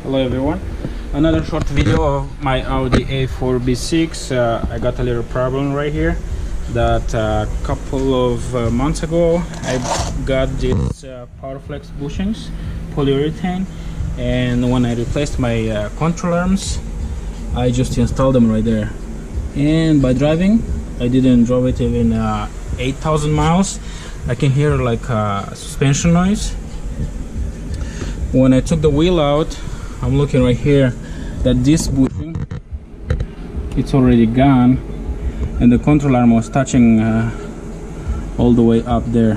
Hello everyone, another short video of my Audi A4 B6. I got a little problem right here that a couple of months ago I got these Powerflex bushings, polyurethane, and when I replaced my control arms I just installed them right there, and by driving I didn't drive it even 8,000 miles. I can hear like suspension noise. When I took the wheel out, I'm looking right here that this bushing, it's already gone, and the control arm was touching all the way up there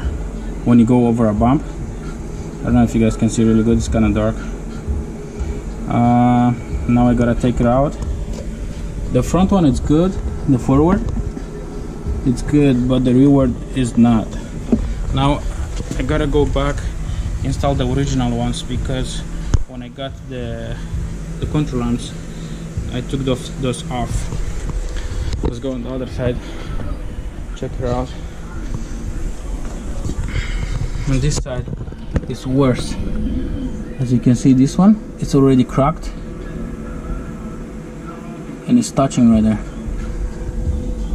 when you go over a bump. I don't know if you guys can see really good, it's kind of dark. Now I gotta take it out. The front one is good, the forward it's good, but the rearward is not. Now I gotta go back, install the original ones, because when I got the control arms I took those off. Let's go on the other side, check her out. On this side it's worse. As you can see, this one, it's already cracked and it's touching right there.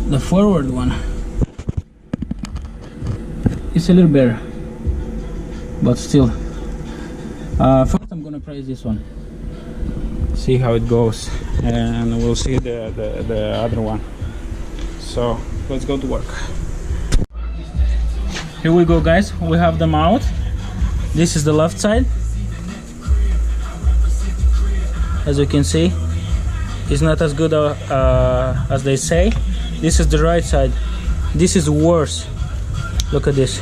The forward one, it's a little better, but still. First I'm gonna price this one, see how it goes, and we'll see the other one. So let's go to work. Here we go, guys. We have them out. This is the left side. As you can see, it's not as good as they say. This is the right side. This is worse. Look at this,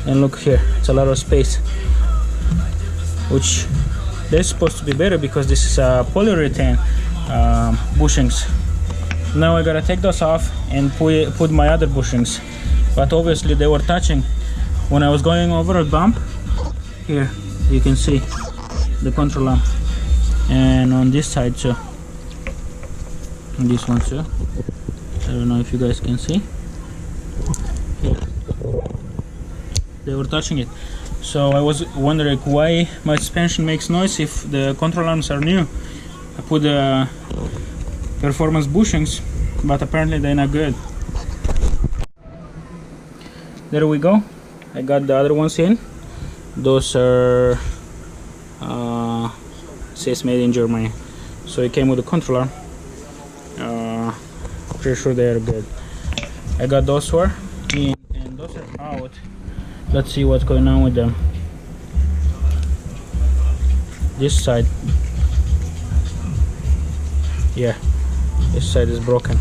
and look here, it's a lot of space, which they're supposed to be better because this is polyurethane bushings. Now I gotta take those off and put my other bushings, but obviously they were touching when I was going over a bump. Here you can see the control arm, and on this side too, and this one too. I don't know if you guys can see. Here they were touching it. So I was wondering why my suspension makes noise if the control arms are new. I put the performance bushings, but apparently they're not good. There we go. I got the other ones in. Those are says made in Germany, so it came with the controller. Pretty sure they are good. I got those four in, and those are out. Let's see what's going on with them. This side, yeah, this side is broken,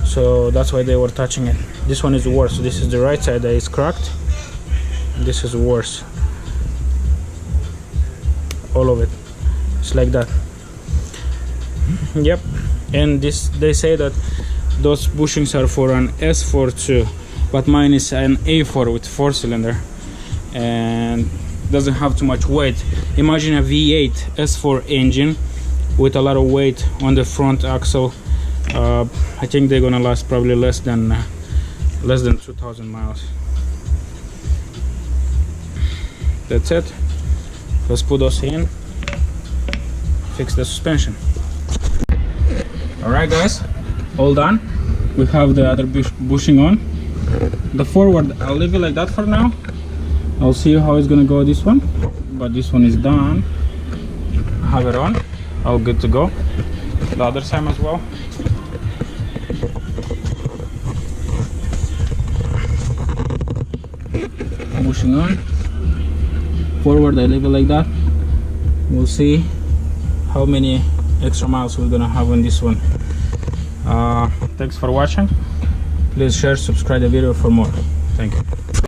so that's why they were touching it. This one is worse. This is the right side that is cracked. This is worse. All of it, it's like that. Yep. And this, they say that those bushings are for an S4 too, but mine is an A4 with 4-cylinder and doesn't have too much weight. Imagine a V8 S4 engine with a lot of weight on the front axle. I think they're gonna last probably less than 2,000 miles. That's it. Let's put those in, fix the suspension. Alright guys, all done. We have the other bushing on. The forward, I'll leave it like that for now. I'll see how it's gonna go this one, but this one is done. I have it on, all good to go. The other side as well. Bushing on. Forward, I leave it like that. We'll see how many extra miles we're gonna have on this one. Thanks for watching. Please share, subscribe the video for more. Thank you.